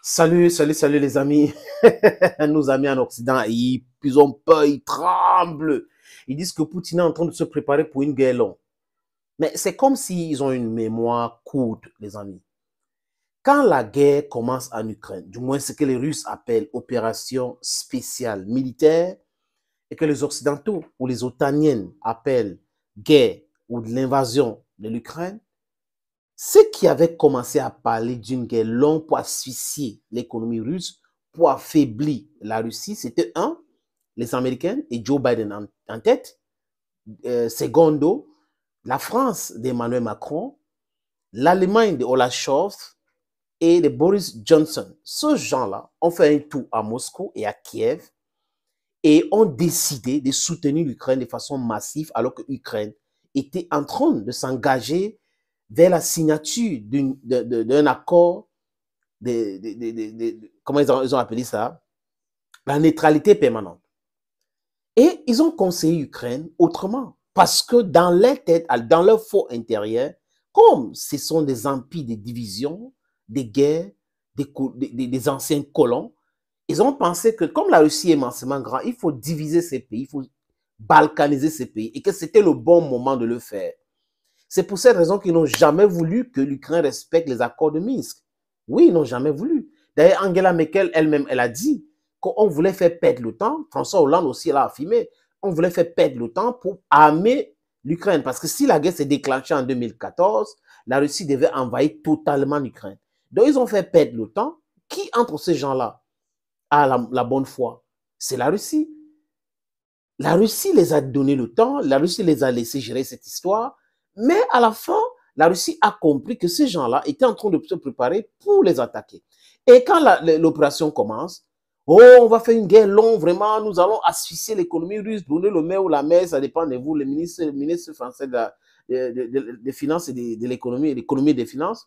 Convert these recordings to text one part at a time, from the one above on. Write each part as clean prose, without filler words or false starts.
Salut les amis. Nos amis en Occident, ils ont peur, ils tremblent. Ils disent que Poutine est en train de se préparer pour une guerre longue. Mais c'est comme s'ils ont une mémoire courte, les amis. Quand la guerre commence en Ukraine, du moins ce que les Russes appellent opération spéciale militaire, et que les Occidentaux ou les Otaniennes appellent guerre ou de l'invasion de l'Ukraine, ceux qui avaient commencé à parler d'une guerre longue pour asphyxier l'économie russe, pour affaiblir la Russie, c'était les Américains et Joe Biden en tête. Secondo, la France d'Emmanuel Macron, l'Allemagne de Olaf Scholz et de Boris Johnson. Ces gens-là ont fait un tour à Moscou et à Kiev et ont décidé de soutenir l'Ukraine de façon massive alors que l'Ukraine était en train de s'engager vers la signature d'un accord comment ils ont appelé ça? La neutralité permanente. Et ils ont conseillé l'Ukraine autrement. Parce que dans leur tête, dans leur fort intérieur, comme ce sont des empires de division, des guerres, des anciens colons, ils ont pensé que comme la Russie est immensément grande, il faut diviser ces pays, il faut balkaniser ces pays et que c'était le bon moment de le faire. C'est pour cette raison qu'ils n'ont jamais voulu que l'Ukraine respecte les accords de Minsk. Oui, ils n'ont jamais voulu. D'ailleurs, Angela Merkel elle-même, elle a dit qu'on voulait faire perdre le temps. François Hollande aussi l'a affirmé. On voulait faire perdre le temps pour armer l'Ukraine. Parce que si la guerre s'est déclenchée en 2014, la Russie devait envahir totalement l'Ukraine. Donc, ils ont fait perdre le temps. Qui, entre ces gens-là, a la bonne foi? C'est la Russie. La Russie les a donné le temps. La Russie les a laissés gérer cette histoire. Mais à la fin, la Russie a compris que ces gens-là étaient en train de se préparer pour les attaquer. Et quand l'opération commence, oh, on va faire une guerre longue, vraiment, nous allons asphyxier l'économie russe, donner le maire ou la mer, ça dépend de vous, le ministre français des Finances et de l'économie, et l'économie des finances,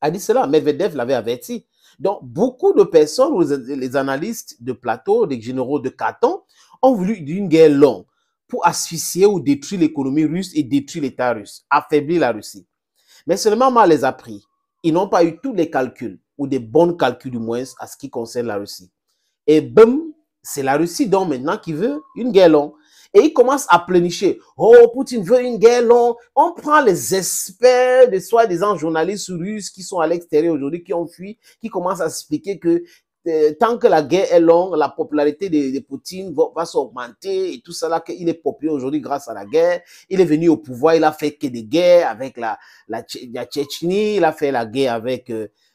a dit cela. Medvedev l'avait averti. Donc, beaucoup de personnes, les analystes de plateau, des généraux de Caton, ont voulu une guerre longue pour asphyxier ou détruire l'économie russe et détruire l'État russe, affaiblir la Russie. Mais seulement mal les a pris. Ils n'ont pas eu tous les calculs, ou des bons calculs du moins, à ce qui concerne la Russie. Et boum, c'est la Russie donc maintenant qui veut une guerre longue. Et ils commencent à pleurnicher. Oh, Poutine veut une guerre longue. On prend les experts, de soi-disant journalistes russes qui sont à l'extérieur aujourd'hui, qui ont fui, qui commencent à expliquer que tant que la guerre est longue, la popularité de Poutine va s'augmenter et tout ça là, qu'il est populaire aujourd'hui grâce à la guerre. Il est venu au pouvoir, il a fait que des guerres avec la Tchétchénie, il a fait la guerre avec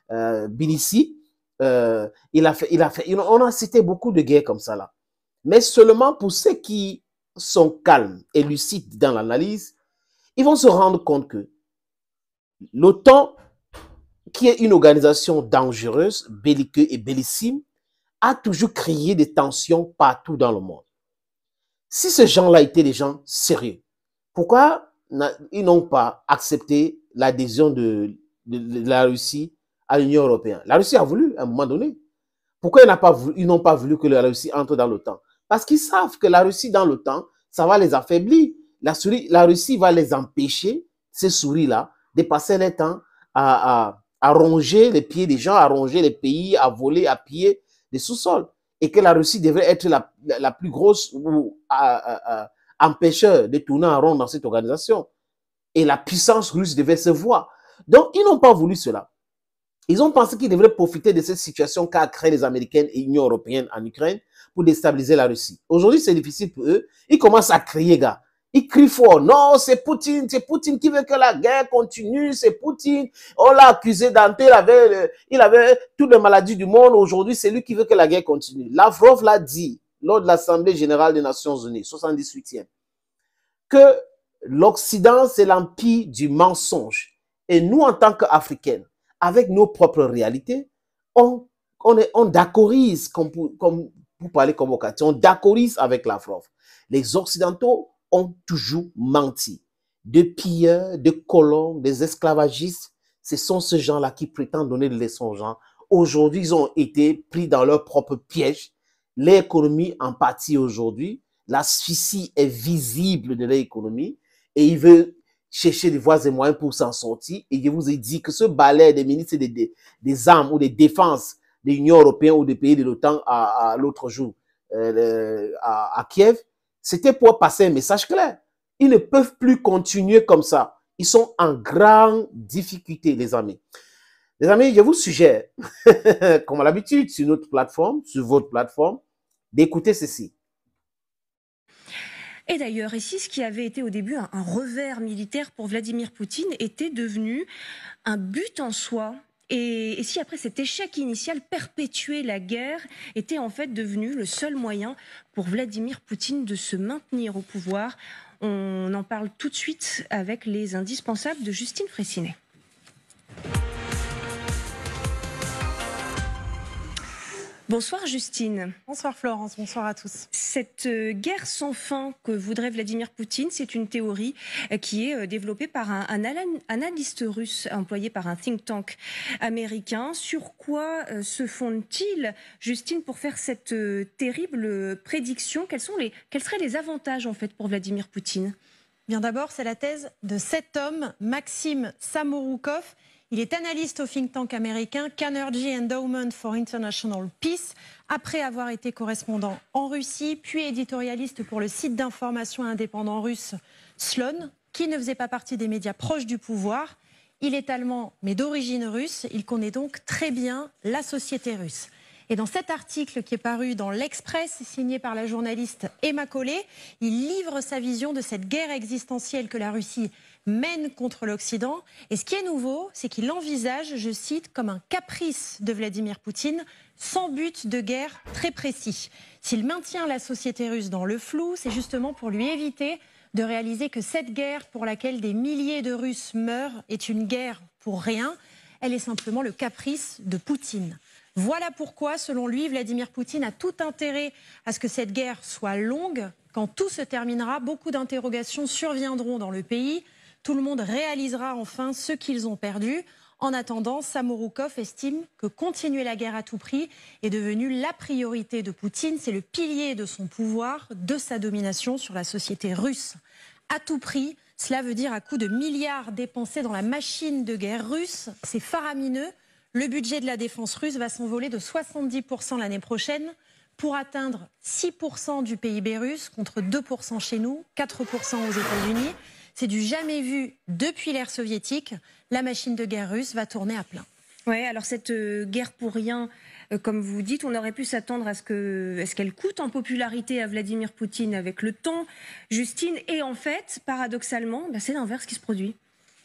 Tbilissi. On a cité beaucoup de guerres comme ça là. Mais seulement pour ceux qui sont calmes et lucides dans l'analyse, ils vont se rendre compte que l'OTAN, qui est une organisation dangereuse, belliqueuse et bellissime, a toujours créé des tensions partout dans le monde. Si ces gens-là étaient des gens sérieux, pourquoi ils n'ont pas accepté l'adhésion de la Russie à l'Union européenne? La Russie a voulu à un moment donné. Pourquoi ils n'ont pas voulu que la Russie entre dans l'OTAN? Parce qu'ils savent que la Russie dans l'OTAN, ça va les affaiblir. La Russie va les empêcher, ces souris-là, de passer leur temps à ronger les pieds des gens, à ronger les pays, à voler, à piller des sous-sols. Et que la Russie devrait être la plus grosse empêcheur de tourner en rond dans cette organisation. Et la puissance russe devait se voir. Donc, ils n'ont pas voulu cela. Ils ont pensé qu'ils devraient profiter de cette situation qu'a créé les Américains et l'Union européenne en Ukraine pour déstabiliser la Russie. Aujourd'hui, c'est difficile pour eux. Ils commencent à crier, gars. Ils crient fort. Non, c'est Poutine qui veut que la guerre continue. C'est Poutine. On l'a accusé d'entrer. Il avait toutes les maladies du monde. Aujourd'hui, c'est lui qui veut que la guerre continue. Lavrov l'a dit lors de l'Assemblée générale des Nations Unies, 78e, que l'Occident, c'est l'empire du mensonge. Et nous, en tant qu'Africains, avec nos propres réalités, on d'accorise, comme pour parler comme occasion, on d'accorise avec Lavrov. Les Occidentaux ont toujours menti. Des pilleurs, des colons, des esclavagistes, ce sont ces gens-là qui prétendent donner des leçons aux gens. Aujourd'hui, ils ont été pris dans leur propre piège. L'économie en partie aujourd'hui, l'asphyxie est visible de l'économie et ils veulent chercher des voies et moyens pour s'en sortir. Et je vous ai dit que ce balai des ministres des armes ou des défenses l'Union européenne ou des pays de l'OTAN l'autre jour à Kiev, c'était pour passer un message clair. Ils ne peuvent plus continuer comme ça. Ils sont en grande difficulté, les amis. Les amis, je vous suggère, comme à l'habitude, sur notre plateforme, sur votre plateforme, d'écouter ceci. Et d'ailleurs, ici, ce qui avait été au début un revers militaire pour Vladimir Poutine était devenu un but en soi. Et si après cet échec initial, perpétuer la guerre était en fait devenu le seul moyen pour Vladimir Poutine de se maintenir au pouvoir. On en parle tout de suite avec les indispensables de Justine Fraissinet. Bonsoir Justine. Bonsoir Florence, bonsoir à tous. Cette guerre sans fin que voudrait Vladimir Poutine, c'est une théorie qui est développée par un analyste russe employé par un think tank américain. Sur quoi se fonde-t-il, Justine, pour faire cette terrible prédiction? Quels seraient les avantages en fait pour Vladimir Poutine? Bien d'abord, c'est la thèse de cet homme, Maxime Samorukov. Il est analyste au think tank américain Carnegie Endowment for International Peace, après avoir été correspondant en Russie, puis éditorialiste pour le site d'information indépendant russe Slon, qui ne faisait pas partie des médias proches du pouvoir. Il est allemand, mais d'origine russe. Il connaît donc très bien la société russe. Et dans cet article qui est paru dans l'Express, signé par la journaliste Emma Collet, il livre sa vision de cette guerre existentielle que la Russie mène contre l'Occident. Et ce qui est nouveau, c'est qu'il envisage, je cite, comme un caprice de Vladimir Poutine, sans but de guerre très précis. S'il maintient la société russe dans le flou, c'est justement pour lui éviter de réaliser que cette guerre pour laquelle des milliers de Russes meurent est une guerre pour rien. Elle est simplement le caprice de Poutine. Voilà pourquoi, selon lui, Vladimir Poutine a tout intérêt à ce que cette guerre soit longue. Quand tout se terminera, beaucoup d'interrogations surviendront dans le pays. Tout le monde réalisera enfin ce qu'ils ont perdu. En attendant, Samorukov estime que continuer la guerre à tout prix est devenu la priorité de Poutine. C'est le pilier de son pouvoir, de sa domination sur la société russe. À tout prix, cela veut dire à coups de milliards dépensés dans la machine de guerre russe. C'est faramineux. Le budget de la défense russe va s'envoler de 70% l'année prochaine pour atteindre 6% du PIB russe contre 2% chez nous, 4% aux États-Unis. C'est du jamais vu depuis l'ère soviétique. La machine de guerre russe va tourner à plein. Oui, alors cette guerre pour rien, comme vous dites, on aurait pu s'attendre à ce qu'elle coûte en popularité à Vladimir Poutine avec le temps, Justine. Et en fait, paradoxalement, c'est l'inverse qui se produit.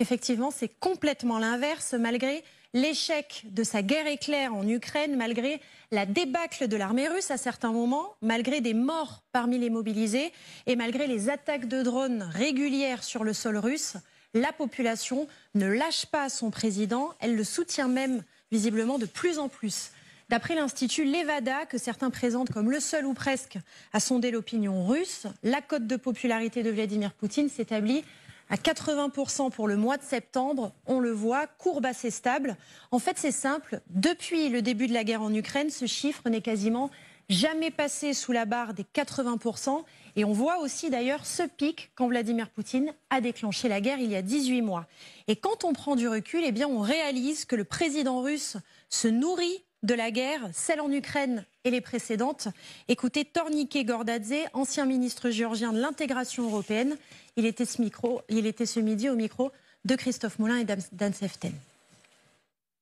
Effectivement, c'est complètement l'inverse, malgré l'échec de sa guerre éclair en Ukraine, malgré la débâcle de l'armée russe à certains moments, malgré des morts parmi les mobilisés et malgré les attaques de drones régulières sur le sol russe, la population ne lâche pas son président, elle le soutient même visiblement de plus en plus. D'après l'Institut Levada, que certains présentent comme le seul ou presque à sonder l'opinion russe, la cote de popularité de Vladimir Poutine s'établit à 80% pour le mois de septembre. On le voit, courbe assez stable. En fait, c'est simple. Depuis le début de la guerre en Ukraine, ce chiffre n'est quasiment jamais passé sous la barre des 80%. Et on voit aussi d'ailleurs ce pic quand Vladimir Poutine a déclenché la guerre il y a 18 mois. Et quand on prend du recul, eh bien, on réalise que le président russe se nourrit de la guerre, celle en Ukraine et les précédentes. Écoutez Tornike Gordadze, ancien ministre géorgien de l'intégration européenne. Il était ce midi au micro de Christophe Moulin et d'Anne Seften.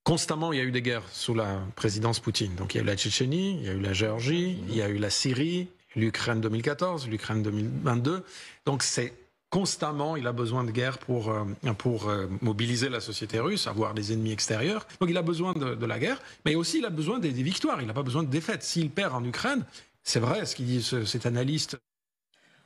Constamment, il y a eu des guerres sous la présidence Poutine. Donc il y a eu la Tchétchénie, il y a eu la Géorgie, il y a eu la Syrie, l'Ukraine 2014, l'Ukraine 2022. Donc c'est constamment, il a besoin de guerre pour mobiliser la société russe, avoir des ennemis extérieurs. Donc il a besoin de la guerre, mais aussi il a besoin des victoires, il n'a pas besoin de défaites. S'il perd en Ukraine, c'est vrai ce qu'il dit cet analyste.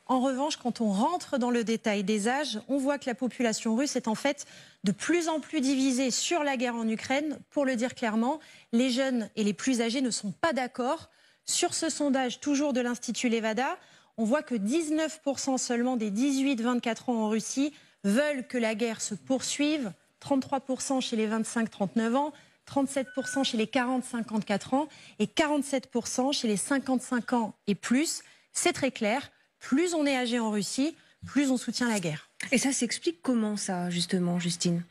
En revanche, quand on rentre dans le détail des âges, on voit que la population russe est en fait de plus en plus divisée sur la guerre en Ukraine. Pour le dire clairement, les jeunes et les plus âgés ne sont pas d'accord. Sur ce sondage, toujours de l'Institut Levada, on voit que 19% seulement des 18-24 ans en Russie veulent que la guerre se poursuive, 33% chez les 25-39 ans, 37% chez les 40-54 ans et 47% chez les 55 ans et plus. C'est très clair, plus on est âgé en Russie, plus on soutient la guerre. Et ça s'explique comment ça, justement, Justine ?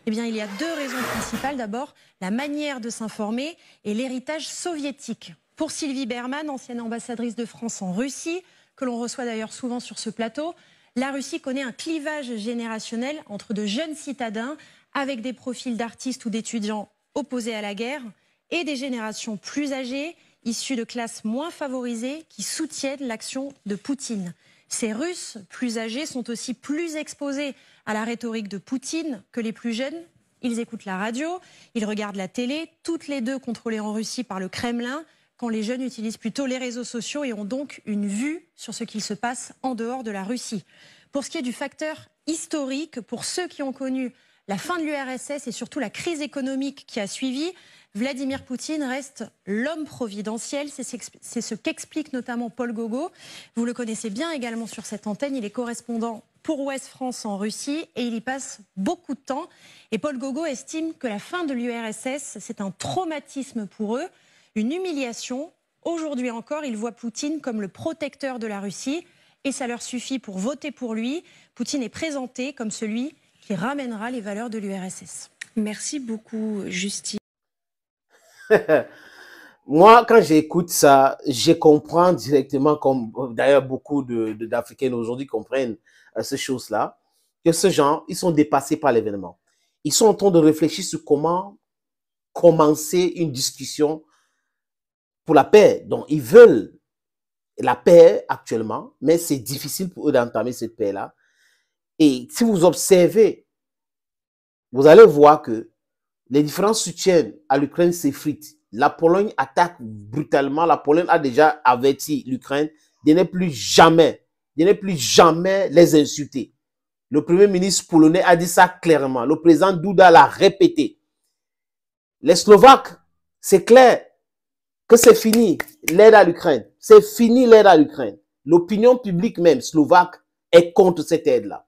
Eh bien, il y a deux raisons principales. D'abord, la manière de s'informer et l'héritage soviétique. Pour Sylvie Berman, ancienne ambassadrice de France en Russie, que l'on reçoit d'ailleurs souvent sur ce plateau, la Russie connaît un clivage générationnel entre de jeunes citadins avec des profils d'artistes ou d'étudiants opposés à la guerre et des générations plus âgées, issues de classes moins favorisées qui soutiennent l'action de Poutine. Ces Russes plus âgés sont aussi plus exposés à la rhétorique de Poutine que les plus jeunes. Ils écoutent la radio, ils regardent la télé, toutes les deux contrôlées en Russie par le Kremlin, quand les jeunes utilisent plutôt les réseaux sociaux et ont donc une vue sur ce qu'il se passe en dehors de la Russie. Pour ce qui est du facteur historique, pour ceux qui ont connu la fin de l'URSS et surtout la crise économique qui a suivi, Vladimir Poutine reste l'homme providentiel. C'est ce qu'explique notamment Paul Gogo. Vous le connaissez bien également sur cette antenne. Il est correspondant pour Ouest France en Russie et il y passe beaucoup de temps. Et Paul Gogo estime que la fin de l'URSS, c'est un traumatisme pour eux, une humiliation. Aujourd'hui encore, ils voient Poutine comme le protecteur de la Russie et ça leur suffit pour voter pour lui. Poutine est présenté comme celui qui ramènera les valeurs de l'URSS. Merci beaucoup, Justine. Moi, quand j'écoute ça, je comprends directement, comme d'ailleurs beaucoup d'Africains aujourd'hui comprennent ces choses-là, que ces gens, ils sont dépassés par l'événement. Ils sont en train de réfléchir sur comment commencer une discussion pour la paix. Donc, ils veulent la paix actuellement, mais c'est difficile pour eux d'entamer cette paix-là. Et si vous observez, vous allez voir que les différents soutiens à l'Ukraine s'effritent. La Pologne attaque brutalement. La Pologne a déjà averti l'Ukraine de ne plus jamais les insulter. Le premier ministre polonais a dit ça clairement. Le président Duda l'a répété. Les Slovaques, c'est clair que c'est fini l'aide à l'Ukraine. C'est fini l'aide à l'Ukraine. L'opinion publique même slovaque est contre cette aide-là.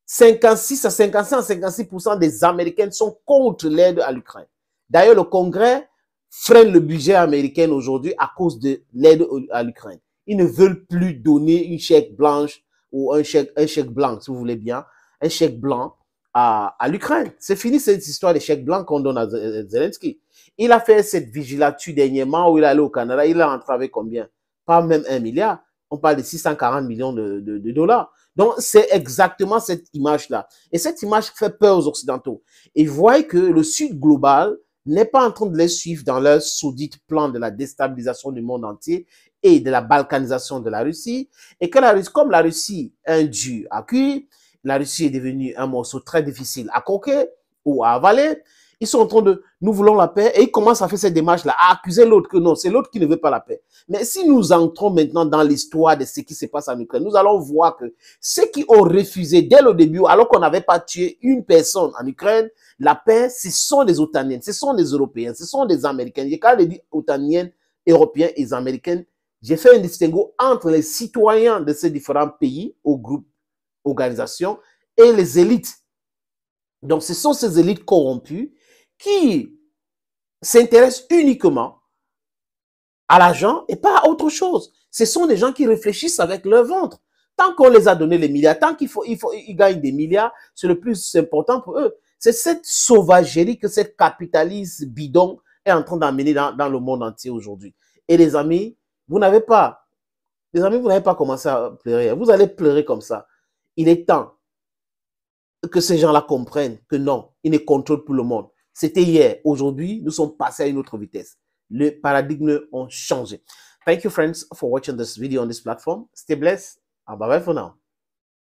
56 à 56% des Américains sont contre l'aide à l'Ukraine. D'ailleurs, le Congrès freine le budget américain aujourd'hui à cause de l'aide à l'Ukraine. Ils ne veulent plus donner une chèque blanche ou un chèque blanc, si vous voulez bien, un chèque blanc à l'Ukraine. C'est fini cette histoire de chèque blanc qu'on donne à Zelensky. Il a fait cette vigilature dernièrement où il est allé au Canada. Il a rentré avec combien? Pas même 1 milliard. On parle de 640 millions de dollars. Donc, c'est exactement cette image-là. Et cette image fait peur aux Occidentaux. Ils voient que le Sud global n'est pas en train de les suivre dans leur soudite plan de la déstabilisation du monde entier et de la balkanisation de la Russie. Et que la Russie, comme la Russie est un dur à cuire, la Russie est devenue un morceau très difficile à croquer ou à avaler. Ils sont en train de, nous voulons la paix, et ils commencent à faire cette démarche-là, à accuser l'autre que non, c'est l'autre qui ne veut pas la paix. Mais si nous entrons maintenant dans l'histoire de ce qui se passe en Ukraine, nous allons voir que ceux qui ont refusé dès le début, alors qu'on n'avait pas tué une personne en Ukraine, la paix, ce sont les Otaniennes, ce sont les Européens, ce sont les Américains. Quand je dis Otaniennes, Européens et Américains, j'ai fait un distinguo entre les citoyens de ces différents pays, ou groupes, organisations, et les élites. Donc, ce sont ces élites corrompues qui s'intéressent uniquement à l'argent et pas à autre chose. Ce sont des gens qui réfléchissent avec leur ventre. Tant qu'on les a donné les milliards, tant qu'ils gagnent des milliards, c'est le plus important pour eux. C'est cette sauvagerie que cette capitaliste bidon est en train d'amener dans le monde entier aujourd'hui. Et les amis, vous n'avez pas commencé à pleurer. Vous allez pleurer comme ça. Il est temps que ces gens-là comprennent que non, ils ne contrôlent plus le monde. C'était hier. Aujourd'hui, nous sommes passés à une autre vitesse. Le paradigme ont changé. Thank you, friends, for watching this video on this platform. Stay blessed. Bye-bye for now.